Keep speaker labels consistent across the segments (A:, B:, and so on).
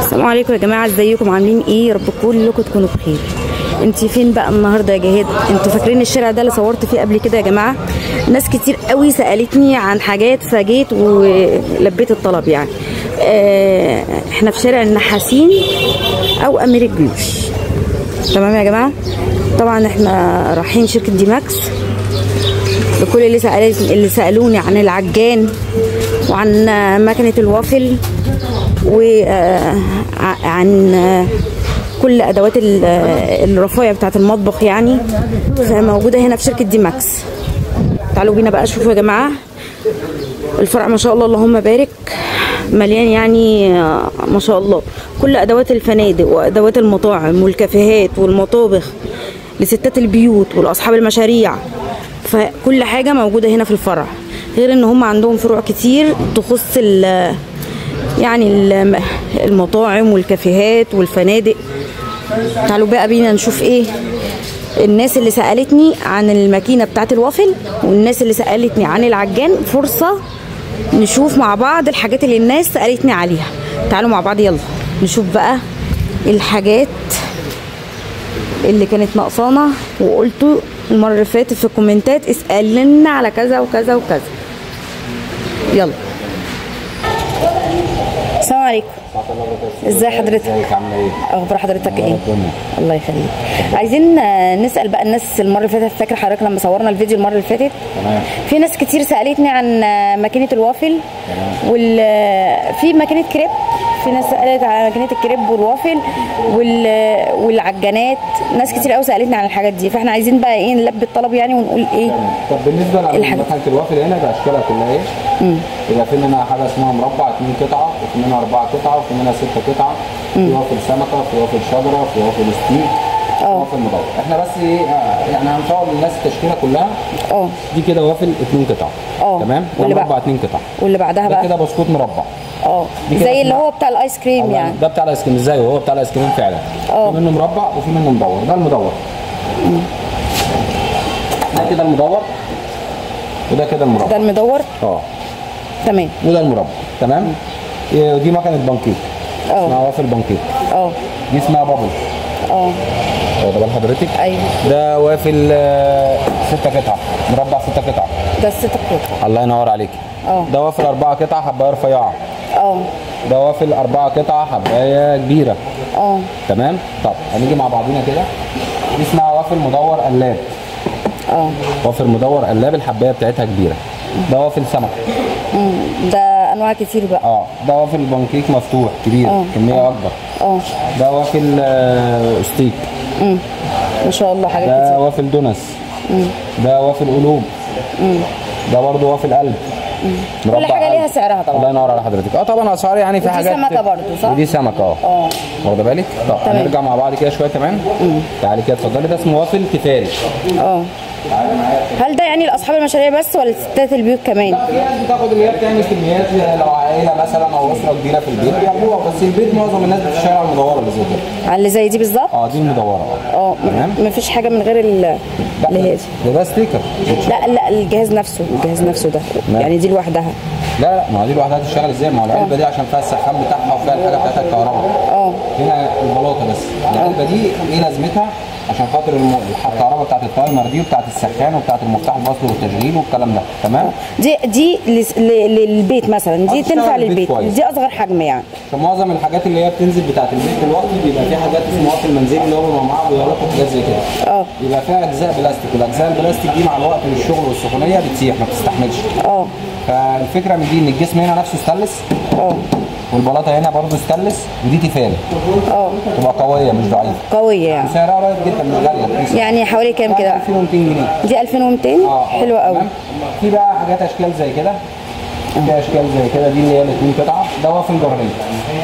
A: السلام عليكم يا جماعه، ازيكم عاملين ايه؟ يا رب كلكم تكونوا بخير. انتي فين بقى النهارده يا جهاد؟ انتوا فاكرين الشارع ده اللي صورت فيه قبل كده يا جماعه؟ ناس كتير قوي سالتني عن حاجات فجيت ولبيت الطلب يعني. احنا في شارع النحاسين او امير الجيوش. تمام يا جماعه؟ طبعا احنا رايحين شركه دي ماكس. لكل اللي سالوني عن العجان وعن مكنه الوافل وعن كل ادوات الرفايع بتاعه المطبخ يعني، فموجوده هنا في شركه دي ماكس. تعالوا بينا بقى شوفوا يا جماعه الفرع، ما شاء الله اللهم بارك، مليان يعني ما شاء الله. كل ادوات الفنادق وادوات المطاعم والكافيهات والمطابخ لستات البيوت والاصحاب المشاريع، فكل حاجه موجوده هنا في الفرع. غير ان هم عندهم فروع كتير تخص يعني المطاعم والكافيهات والفنادق. تعالوا بقى بينا نشوف ايه الناس اللي سألتني عن الماكينة بتاعت الوافل والناس اللي سألتني عن العجان. فرصة نشوف مع بعض الحاجات اللي الناس سألتني عليها. تعالوا مع بعض يلا نشوف بقى الحاجات اللي كانت ناقصانا، وقلتوا المرة اللي فاتت في الكومنتات اسأل لنا على كذا وكذا وكذا. يلا. السلام عليكم. ازي حضرتك؟
B: ازيك، عامله ايه؟
A: اخبار حضرتك ايه؟ الله يخليك. عايزين نسال بقى الناس المره اللي فاتت، فاكر حضرتك لما صورنا الفيديو المره اللي فاتت؟
B: تمام.
A: في ناس كتير سالتني عن ماكينه الوافل. تمام. في ماكينه كريب، في ناس سالت على ماكينه الكريب والوافل والعجانات. ناس كتير قوي سالتني عن الحاجات دي، فاحنا عايزين بقى ايه نلبي الطلب يعني ونقول ايه.
B: طب بالنسبه لماكينه الوافل هنا باشكالها كلها ايه؟ يبقى في منها حاجه اسمها مربع 2 قطعه، وفي منها 4 قطعه، وفي منها 6 قطعه، في وافل سمكه، في وافل شجره، في وافل ستيك، في وافل مدور. احنا بس ايه يعني هنصور للناس التشكيله كلها. دي كده وافل 2 قطعه. تمام. ده مربع 2 قطعه.
A: واللي بعدها بقى
B: ده كده بسكوت مربع.
A: زي اللي هو بتاع الايس كريم يعني.
B: ده بتاع الايس كريم. ازاي هو بتاع الايس كريم فعلا. في منه مربع وفي منه مدور. ده المدور. ده كده المدور وده كده المربع.
A: ده المدور. تمام.
B: وده المربع. تمام. دي مكنه بانكيك. اسمها وافل بانكيك. دي اسمها بابل. ده بال حضرتك.
A: ايوه.
B: ده وافل 6 قطع، مربع 6 قطع.
A: ده 6 قطع.
B: الله ينور عليك. ده وافل 4 قطع حبايه رفيعه. ده وافل 4 قطع حبايه كبيره. تمام. طب هنيجي مع بعضينا كده. دي اسمها وافل مدور قلاب. وافل مدور قلاب، الحبايه بتاعتها كبيره. ده وافل سمك.
A: ده انواع كتير بقى.
B: ده وافل بانكيك مفتوح كبير، كميه اكبر. ده وافل ستيك.
A: ما شاء الله حاجات
B: كتير.
A: ده
B: وافل دونس. ده وافل قلوب. ده برضه وافل قلب.
A: كل حاجه ليها سعرها طبعا.
B: الله ينور على حضرتك. طبعا اسعار يعني في حاجات.
A: ودي سمكه برضه صح؟
B: ودي سمكه. واخده بالك؟ طب هنرجع مع بعض كده شويه كمان. تعالي كده اتفضلي. ده اسمه وافل تيفال.
A: هل ده يعني لاصحاب المشاريع بس ولا ستات البيوت كمان؟
B: لا، في ناس بتاخد اللي هي بتعمل كميات لو عائله مثلا او اسره كبيره في البيت بياخدوها، بس البيت معظم الناس بتشتغل على المدوره اللي زي كده.
A: على اللي زي دي بالظبط؟
B: دي المدوره.
A: تمام. مفيش حاجه من غير اللي هي دي.
B: ده ستيكر.
A: لا الجهاز نفسه ده يعني دي لوحدها.
B: لا ما دي لوحدها تشتغل ازاي؟ ما هو العلبه دي عشان فيها السخان بتاعها وفيها الحاجه بتاعتها الكهرباء. هنا البلاطه بس. العلبه دي ايه لازمتها؟ عشان خاطر الكهرباء بتاعت التايمر دي وبتاعت السخان وبتاعت المفتاح الوصل والتشغيل والكلام ده. تمام.
A: دي للبيت مثلا، دي تنفع للبيت. دي اصغر حجم يعني.
B: عشان معظم الحاجات اللي هي بتنزل بتاعت البيت دلوقتي بيبقى في حاجات اسمها وافل منزلي اللي هو معاه بيغلقوا حاجات زي كده. بيبقى فيها اجزاء بلاستيك، والاجزاء البلاستيك دي مع الوقت والشغل والسخونيه بتسيح ما بتستحملش. فالفكره من دي ان الجسم هنا نفسه ستانلس. والبلاطه هنا برضه ستانلس، ودي تيفال. تبقى قويه مش ضعيفه.
A: قويه يعني.
B: سعرها قريب جدا من غاليه.
A: يعني حوالي كام كده؟
B: 2200 جنيه.
A: دي 2200. حلوه قوي.
B: في بقى حاجات اشكال زي كده. في اشكال زي كده، دي اللي هي ال2 قطعه. ده وافل جرانيت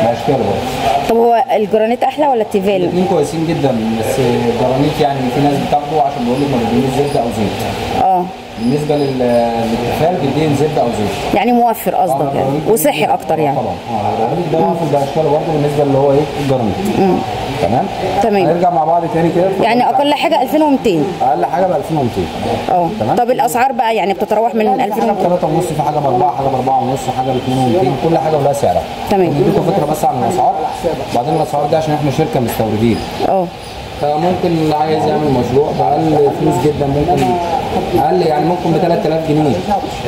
B: باشكال برضه.
A: طب هو الجرانيت احلى ولا التيفال؟
B: الاثنين كويسين جدا، بس الجرانيت يعني في ناس بتاخده عشان بيقول لك ما بيدينيش زبده او زيت. بالنسبه للقفال بيدين زبده او زيت،
A: يعني موفر قصدك يعني وصحي اكتر يعني.
B: طبعا ده واقف ده اشكاله برضه بالنسبه اللي هو ايه الجرنيت. تمام. هنرجع مع بعض تاني كده.
A: يعني اقل حاجه 2200.
B: اقل حاجه ب 2200.
A: تمام. طب الاسعار بقى يعني بتتراوح من 2200
B: ل 3.5، في حاجه ب 4، حاجه ب 4.5، حاجه ب 2200، كل حاجه ولها سعرها.
A: تمام.
B: نديكم فكره بس عن الاسعار. وبعدين الاسعار دي عشان احنا شركه مستوردين. فممكن اللي عايز يعمل مشروع بأقل فلوس جدا، ممكن اقل يعني ممكن ب 3000 جنيه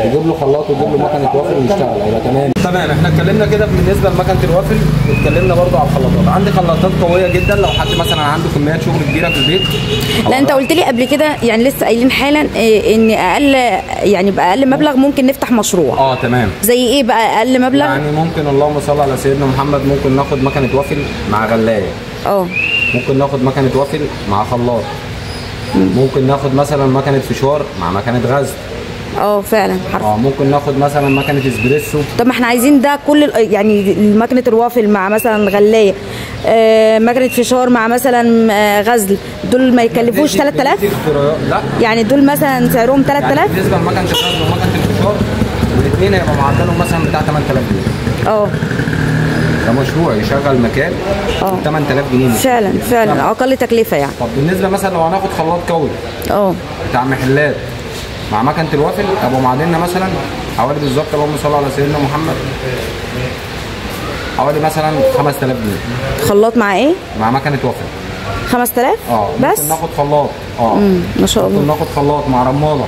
B: يجيب له خلاط ويجيب له مكنه وافل ويشتغل هيبقى تمام. احنا اتكلمنا كده بالنسبه لمكنه الوافل، واتكلمنا برضو على الخلاطات. عندي خلاطات قويه جدا لو حد مثلا عنده كميات شغل كبيره في البيت.
A: لا انت قلت لي قبل كده يعني لسه قايلين حالا ان اقل يعني باقل مبلغ ممكن نفتح مشروع.
B: تمام.
A: زي ايه بقى اقل مبلغ؟
B: يعني ممكن اللهم صل على سيدنا محمد، ممكن ناخد مكنه وافل مع غلايه. ممكن ناخد مكنه وافل مع خلاط. ممكن ناخد مثلا مكنه فشار مع مكنه غزل.
A: فعلا حرفيا.
B: ممكن ناخد مثلا مكنه اسبريسو.
A: طب ما احنا عايزين ده كل يعني مكنه الوافل مع مثلا غلايه، مكنه فشار مع مثلا غزل، دول ما يكلفوش 3000؟
B: لا
A: يعني دول مثلا سعرهم 3000؟
B: يعني بالنسبه لمكنه الغزل ومكنه الفشار الاثنين هيبقى معدلهم مثلا بتاع 8000 جنيه. ده مشروع يشغل مكان ب 8000 جنيه
A: فعلا اقل تكلفه يعني.
B: طب بالنسبه مثلا لو هناخد خلاط قوي بتاع محلات مع مكنه الوافل، ابو معدلنا مثلا حوالي بالظبط اللهم صل على سيدنا محمد حوالي مثلا 5000 جنيه.
A: خلاط مع ايه؟
B: مع مكنه وافل
A: 5000 بس؟
B: ممكن ناخد خلاط
A: ما شاء الله.
B: ممكن ناخد خلاط مع رماله.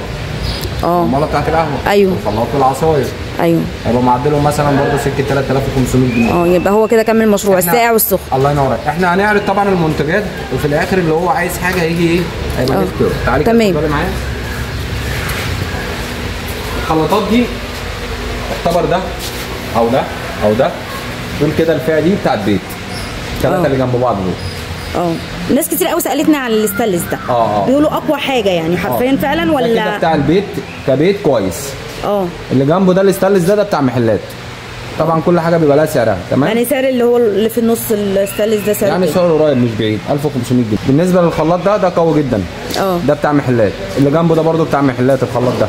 B: الرماله بتاعت القهوه. الخلاط والعصاير. هيبقى معدلهم مثلا برضه سكه 3500 جنيه.
A: يبقى هو كده كمل المشروع الساقع والسخن.
B: الله ينور عليك. احنا هنعرض طبعا المنتجات، وفي الاخر اللي هو عايز حاجه هيجي ايه هيبقى نختار. تعالي كده اتفضلي معايا. الخلاطات دي اعتبر ده او ده او ده، دول كده الفئه دي بتاعت بيت، الثلاثه اللي جنب بعض دول.
A: ناس كتير قوي سالتنا عن الاستانلس ده. بيقولوا اقوى حاجه يعني حرفيا فعلا ولا؟
B: ده كده بتاع البيت كبيت كويس. اللي جنبه ده الاستانلس ده بتاع محلات. طبعا كل حاجه بيبقى لها سعرها. تمام.
A: يعني سعر اللي هو اللي في النص الاستانلس ده سعره
B: يعني سعره قريب مش بعيد، 1500 جنيه. بالنسبه للخلاط ده قوي جدا. ده بتاع محلات. اللي جنبه ده برده بتاع محلات. الخلاط ده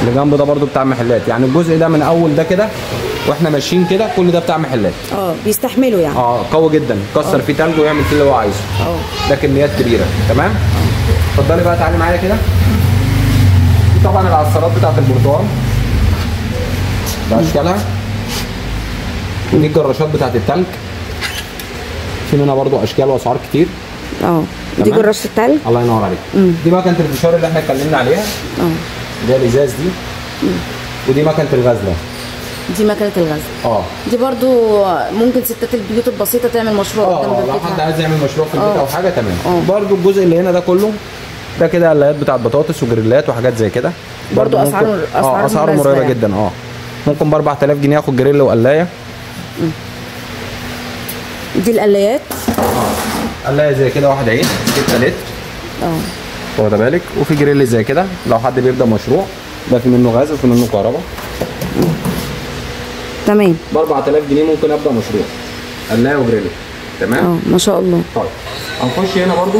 B: اللي جنبه ده برده بتاع محلات. يعني الجزء ده من اول ده كده واحنا ماشيين كده كل ده بتاع محلات.
A: بيستحملوا يعني.
B: قوي جدا، يكسر فيه تلج ويعمل فيه اللي هو عايزه. ده كميات كبيره. تمام. اتفضلي بقى تعالي معايا كده. دي طبعا العصارات بتاعت البرتقال باشكالها، ودي الجراشات بتاعت التلج، في منها برضو اشكال واسعار كتير.
A: دي جراشه التلج.
B: الله ينور عليك. دي مكنه الفشار اللي احنا اتكلمنا عليها. اللي هي الازاز دي. ودي مكنه الغزله.
A: دي مكنه الغزل. دي برضو ممكن ستات البيوت البسيطه تعمل مشروع قدام
B: لو حد عايز يعمل مشروع في البيت او حاجه. تمام. برضو الجزء اللي هنا ده كله ده كده قلايات بتاعت بطاطس وجريلات وحاجات زي كده.
A: برضو اسعار
B: قريبه يعني جدا. ممكن ب 4000 جنيه اخد جريل وقلايه.
A: دي القلايات.
B: قلايه زي كده واحد عين 6 لتر. واخده بالك. وفي جريل زي كده لو حد بيبدا مشروع، ده في منه غاز وفي منه كهرباء.
A: تمام.
B: ب 4000 جنيه ممكن ابدا مشروع قلايه وجريل. تمام.
A: ما شاء الله.
B: طيب هنخش هنا برضو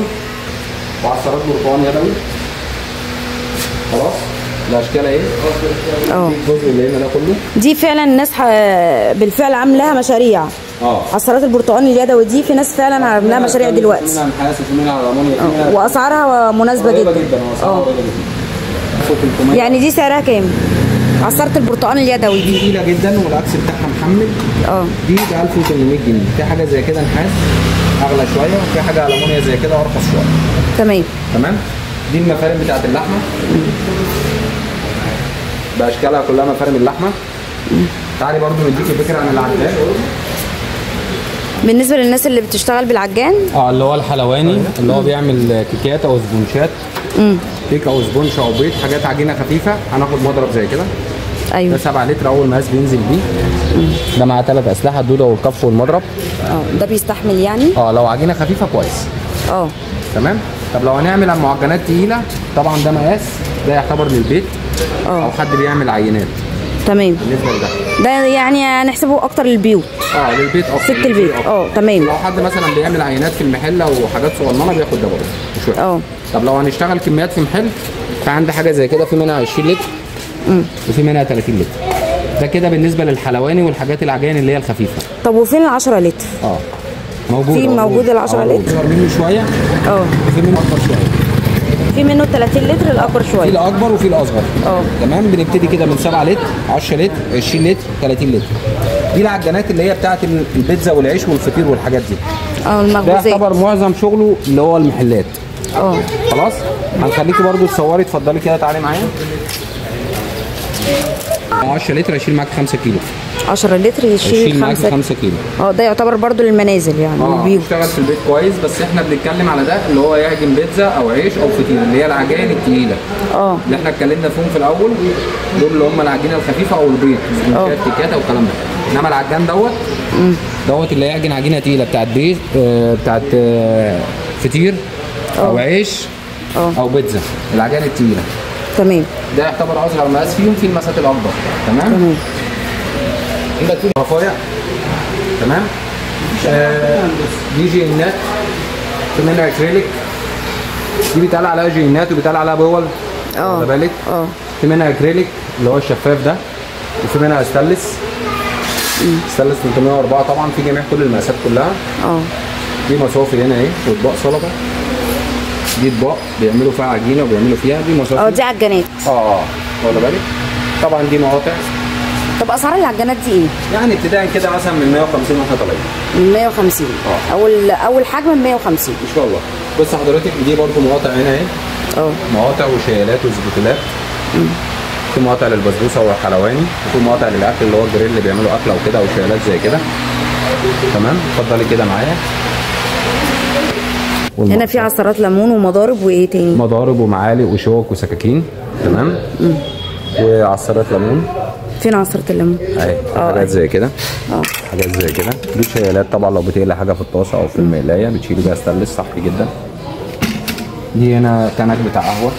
B: وعصارات برتقال يدوي. خلاص الاشكال اهي. الجزء اللي هنا ده كله
A: دي فعلا الناس بالفعل عاملاها مشاريع. عصارات البرتقال اليدوي دي في ناس فعلا عاملاها مشاريع دلوقتي.
B: منها نحاس وفي منها امونيا
A: واسعارها مناسبه جدا. يعني دي سعرها كام؟ عصاره البرتقال اليدوي دي
B: تقيله جدا والاكس بتاعها محمل. دي ب 1800 جنيه. في حاجه زي كده نحاس اغلى شويه، وفي حاجه المونيا زي كده ارخص شويه. تمام. دي المفارم بتاعت اللحمه باشكالها كلها مفارم اللحمه. تعالي برضو نديكي فكره عن العجان.
A: بالنسبه للناس اللي بتشتغل بالعجان،
B: اللي هو الحلواني اللي هو بيعمل كيكات او سبونشات. كيك او سبونش او بيض، حاجات عجينه خفيفه. هناخد مضرب زي كده. ده 7 لتر اول مقاس بينزل بيه. ده مع 3 اسلحه، الدوده والكف والمضرب.
A: ده بيستحمل يعني.
B: لو عجينه خفيفه كويس. تمام. طب لو هنعمل على معجنات تقيله، طبعا ده مقاس ده يعتبر للبيت او حد بيعمل عينات.
A: تمام.
B: بالنسبه لده
A: ده يعني هنحسبه اكتر للبيوت.
B: للبيت اكتر.
A: ست البيت. تمام.
B: لو حد مثلا بيعمل عينات في المحل او حاجات صغننه بياخد ده برضه مش وحش. طب لو هنشتغل كميات في محل فعندي حاجه زي كده في منها 20 لتر وفي منها 30 لتر. ده كده بالنسبه للحلواني والحاجات العجائن اللي هي الخفيفه.
A: طب وفين ال 10 لتر؟
B: موجود.
A: في موجود ال 10 لتر؟
B: اكبر منه شويه. وفي منه اكبر شويه.
A: في منه 30 لتر الاكبر شويه.
B: في الاكبر وفي الاصغر. تمام. بنبتدي كده من 7 لتر، 10 لتر، 20 لتر، 30 لتر. دي العجانات اللي هي بتاعت البيتزا والعيش والفطير والحاجات دي.
A: المخبوزات.
B: ده يعتبر معظم شغله اللي هو المحلات. خلاص. هنخليكي برضو تصوري، اتفضلي كده تعالي معايا. 10 لتر هيشيل معاك 5 كيلو.
A: 10 لتر يشيل
B: معاك 5 كيلو.
A: ده يعتبر برضو للمنازل يعني.
B: بيشتغل في البيت كويس، بس احنا بنتكلم على ده اللي هو يعجن بيتزا او عيش او فطير، اللي هي العجائن الثقيله. اللي احنا اتكلمنا فيهم في الاول، دول اللي هم العجينه الخفيفه او البيض، تيكاتا والكلام ده. انما العجان دوت اللي يعجن عجينه ثقيله بتاعت بيت، بتاعت فطير او عيش او بيتزا، العجائن الثقيله.
A: تمام.
B: ده يعتبر اصغر مقاس فيهم، في المقاسات الاكبر. تمام. عندك في رفايع. تمام. دي جينات، في منها اكريليك، دي بيتقال عليها جينات وبيتقال عليها بول. واخد بالك؟ في منها اكريليك اللي هو الشفاف ده، وفي منها استانلس. استانلس 304 طبعا، في جميع كل المقاسات كلها. دي مصافي هنا اهي، واطباق سلطه. دي اطباق بيعملوا فيها عجينه وبيعملوا فيها، دي مصافي.
A: دي عجانات.
B: واخد بالك؟ طبعا دي مقاطع.
A: طب اسعار العجانات دي ايه؟
B: يعني ابتداء كده مثلا من 150 واحنا طالعين.
A: من 150. اول حجم من 150
B: ان شاء الله. بص حضرتك، دي برضو مقاطع هنا اهي. مقاطع وشيالات وزبوتلات. في مقاطع للبسبوسه والحلواني، وفي مقاطع للاكل اللي هو الجريل اللي بيعملوا اكله وكده، وشيالات زي كده. تمام. اتفضلي كده معايا.
A: هنا في عصارات ليمون ومضارب وايه تاني؟
B: مضارب ومعالق وشوك وسكاكين. تمام. وعصارات ليمون.
A: فين عصرة الليمون؟
B: حاجات زي كده. حاجات زي كده. دي شيالات طبعا لو بتقلي حاجه في الطاسه او في المقلايه بتشيلي بيها ستانلس، صح جدا. دي هنا كنك بتاع قهوه.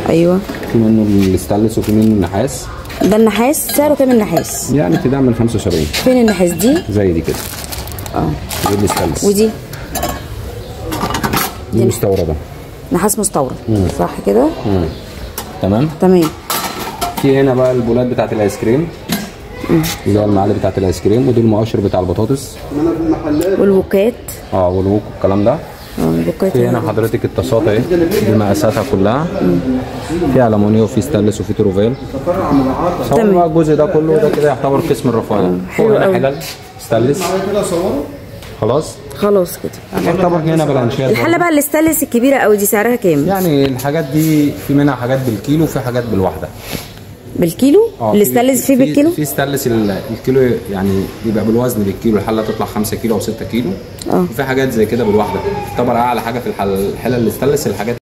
A: ايوه.
B: في منه الستانلس وفي منه النحاس.
A: ده النحاس سعره كام النحاس؟
B: يعني ابتداء من 75.
A: فين النحاس دي؟
B: زي دي كده. دي الستانلس.
A: ودي؟
B: دي مستورده.
A: نحاس مستورد. صح كده؟
B: تمام. في هنا بقى البولات بتاعت الايس كريم. اللي هي المعالق بتاعت الايس كريم، ودي المقشر بتاع البطاطس.
A: والوكات.
B: والوك والكلام ده. في هنا حضرتك الطاسات اهي، دي مقاساتها كلها. في المونيا وفي ستانلس وفي تروفيل. صور بقى الجزء ده كله، ده كده يعتبر قسم الرفايع.
A: حلو قوي.
B: حلل ستانلس. خلاص كده. يعتبر هنا بلانشات.
A: الحله بقى الاستانلس الكبيره قوي دي سعرها كام؟
B: يعني الحاجات دي في منها حاجات بالكيلو وفي حاجات بالواحده.
A: بالكيلو؟ الاستانلس فيه بالكيلو؟
B: في ستانلس الكيلو يعني بيبقى بالوزن بالكيلو، الحله تطلع 5 كيلو او 6 كيلو. وفي حاجات زي كده بالواحده. تعتبر اعلى حاجه في الحله الاستانلس الحاجات